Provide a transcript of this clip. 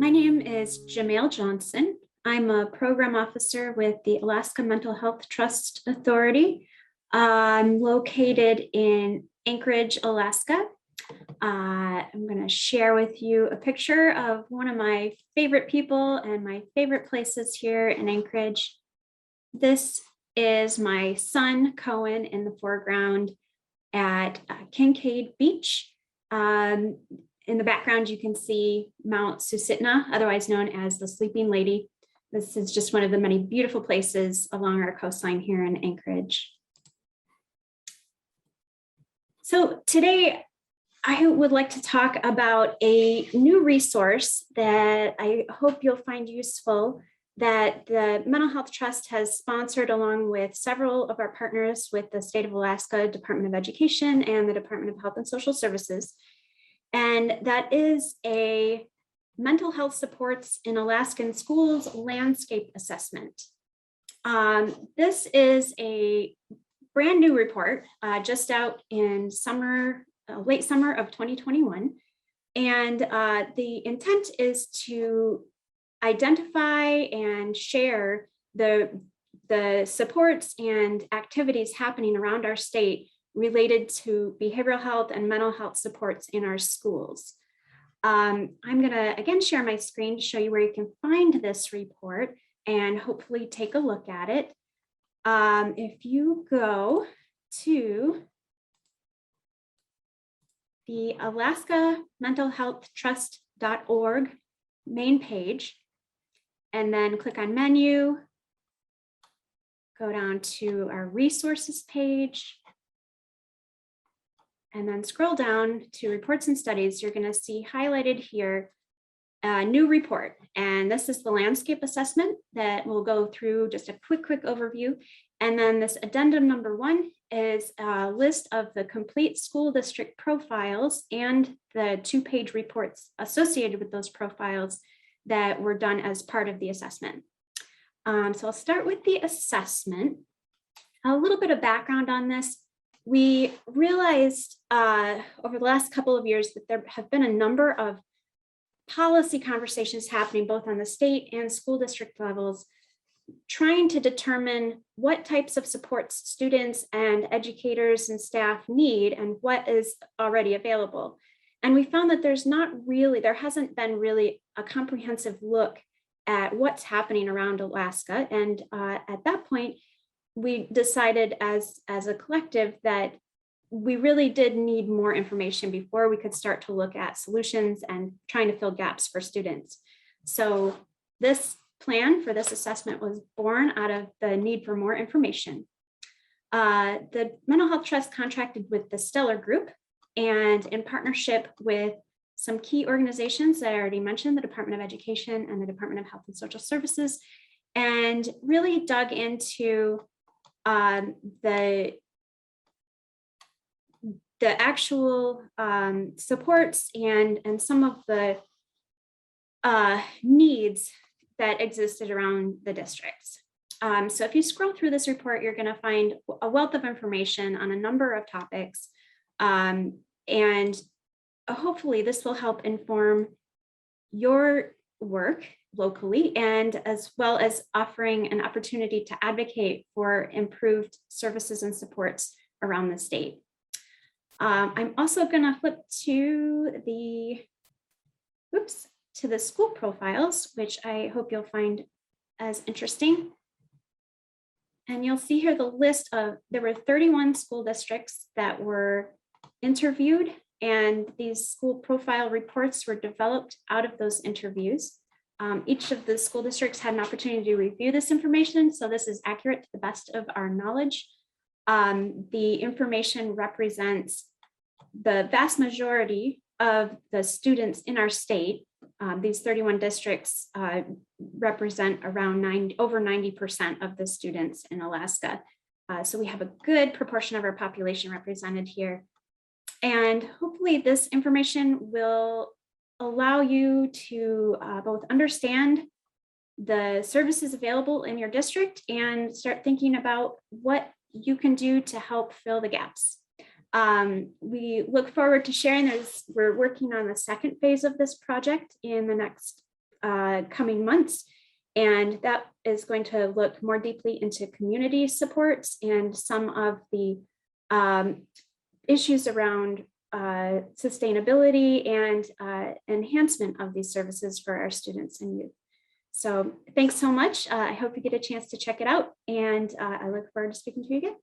My name is Jamail Johnson. I'm a program officer with the Alaskan Mental Health Trust Authority. I'm located in Anchorage, Alaska. I'm going to share with you a picture of one of my favorite people and my favorite places here in Anchorage. This is my son, Cohen, in the foreground at Kincaid Beach. In the background, you can see Mount Susitna, otherwise known as the Sleeping Lady. This is just one of the many beautiful places along our coastline here in Anchorage. So today, I would like to talk about a new resource that I hope you'll find useful that the Mental Health Trust has sponsored along with several of our partners with the State of Alaska Department of Education and the Department of Health and Social Services. And that is a mental health supports in Alaskan schools landscape assessment. This is a brand new report just out in late summer of 2021. And the intent is to identify and share the supports and activities happening around our state related to behavioral health and mental health supports in our schools. I'm going to again share my screen to show you where you can find this report and hopefully take a look at it. If you go to the Alaska Mental Health Trust.org main page, and then click on menu, go down to our resources page, and then scroll down to reports and studies, you're going to see highlighted here a new report. And this is the landscape assessment that we'll go through just a quick overview. And then this addendum number 1 is a list of the complete school district profiles and the 2-page reports associated with those profiles that were done as part of the assessment. So I'll start with the assessment. A little bit of background on this. We realized over the last couple of years that there have been a number of policy conversations happening both on the state and school district levels, trying to determine what types of supports students and educators and staff need and what is already available. And we found that there hasn't been really a comprehensive look at what's happening around Alaska. And at that point, we decided as a collective that we really did need more information before we could start to look at solutions and trying to fill gaps for students. So this plan for this assessment was born out of the need for more information. The Mental Health Trust contracted with the Stellar Group, and in partnership with some key organizations that I already mentioned, the Department of Education and the Department of Health and Social Services, and really dug into the actual supports and some of the needs that existed around the districts. So if you scroll through this report, you're going to find a wealth of information on a number of topics. And hopefully this will help inform your work locally, and as well as offering an opportunity to advocate for improved services and supports around the state. I'm also going to flip to the school profiles, which I hope you'll find as interesting. And you'll see here the list there were 31 school districts that were interviewed, and these school profile reports were developed out of those interviews. Each of the school districts had an opportunity to review this information, so this is accurate to the best of our knowledge. The information represents the vast majority of the students in our state. These 31 districts represent around over 90% of the students in Alaska. So we have a good proportion of our population represented here. And hopefully this information will allow you to both understand the services available in your district and start thinking about what you can do to help fill the gaps. We look forward to sharing this. We're working on the second phase of this project in the next coming months. And that is going to look more deeply into community supports and some of the issues around sustainability and enhancement of these services for our students and youth. So thanks so much. I hope you get a chance to check it out, and I look forward to speaking to you again.